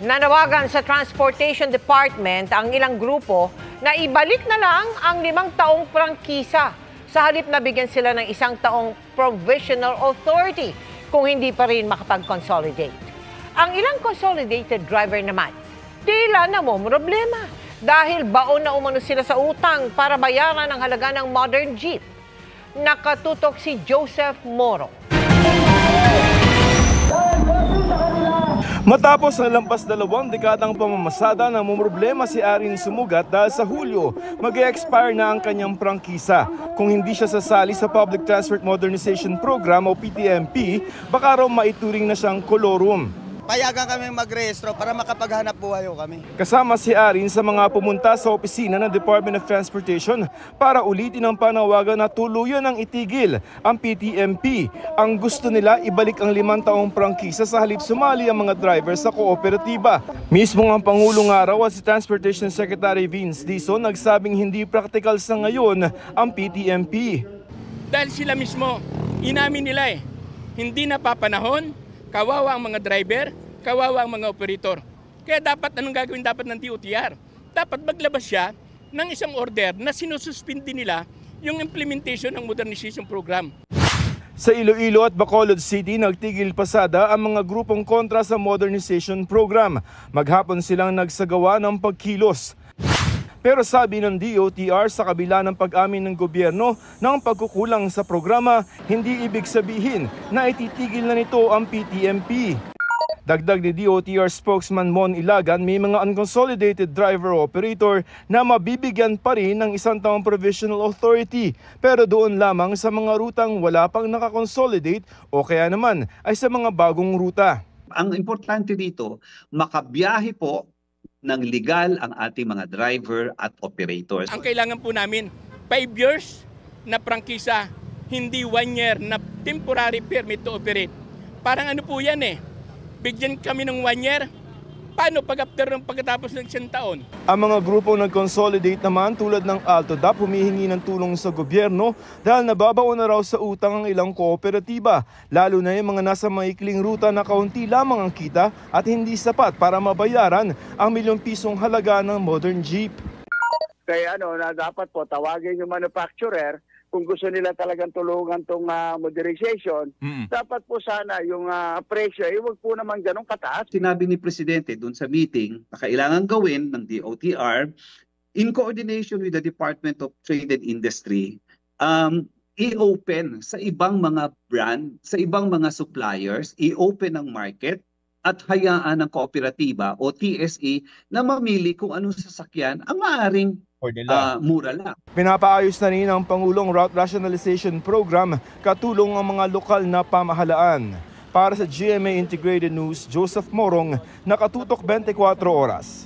Nanawagan sa Transportation Department ang ilang grupo na ibalik na lang ang 5 taong prangkisa sa halip na bigyan sila ng 1 taong provisional authority kung hindi pa rin makapag-consolidate. Ang ilang consolidated driver naman, tila namomroblema dahil baon na umano sila sa utang para bayaran ang halaga ng modern jeep. Nakatutok si Joseph Moro. Matapos ang lampas 2 dekadang pamamasada, namumroblema si Arin Sumugat dahil sa Hulyo mag-e-expire na ang kanyang prangkisa. Kung hindi siya sasali sa Public Transport Modernization Program o PTMP, baka raw maituring na siyang kolorum. Payagan kami magrehistro para makapaghanap buhay kami. Kasama si Arin sa mga pumunta sa opisina ng Department of Transportation para ulitin ang panawagan na tuluyan ng itigil ang PTMP. Ang gusto nila ibalik ang 5 taong prangkisa sa halip sumali ang mga driver sa kooperatiba. Mismo ang Pangulo nga raw at si Transportation Secretary Vince Dizon nagsabing hindi practical sa ngayon ang PTMP. Dahil sila mismo, inamin nila hindi na papanahon, kawawa ang mga driver, kawawa ang mga operator. Kaya dapat, anong gagawin dapat ng DOTR? Dapat maglabas siya ng isang order na sinususpindi nila yung implementation ng modernization program. Sa Iloilo at Bacolod City, nagtigil pasada ang mga grupong kontra sa modernization program. Maghapon silang nagsagawa ng pagkilos. Pero sabi ng DOTR, sa kabila ng pag-amin ng gobyerno ng pagkukulang sa programa, hindi ibig sabihin na ititigil na nito ang PTMP. Dagdag ni DOTR spokesman Mon Ilagan, may mga unconsolidated driver-operator na mabibigyan pa rin ng 1 taong provisional authority, pero doon lamang sa mga rutang wala pang nakakonsolidate o kaya naman ay sa mga bagong ruta. Ang importante dito, makabiyahe po ng legal ang ating mga driver at operators. Ang kailangan po namin, 5 years na prangkisa, hindi 1 year na temporary permit to operate. Parang ano po yan bigyan kami ng 1 year, paano pagkatapos ng 100 taon? Ang mga grupo nag-consolidate naman tulad ng AltoDAP humihingi ng tulong sa gobyerno dahil nababaon na raw sa utang ang ilang kooperatiba, lalo na yung mga nasa maikling ruta na kaunti lamang ang kita at hindi sapat para mabayaran ang ₱1,000,000 halaga ng modern jeep. Kaya na dapat po tawagin yung manufacturer kung gusto nila talagang tulungan itong modernization, dapat po sana yung presyo, huwag po naman ganun kataas. Sinabi ni Presidente doon sa meeting na kailangan gawin ng DOTR in coordination with the Department of Trade and Industry, i-open sa ibang mga brand, sa ibang mga suppliers, i-open ang market at hayaan ng kooperatiba o TSE na mamili kung anong sasakyan ang maaaring mura lang. Pinapaayos na rin ang Pangulong Route Rationalization Program katulong ang mga lokal na pamahalaan. Para sa GMA Integrated News, Joseph Morong, nakatutok 24 oras.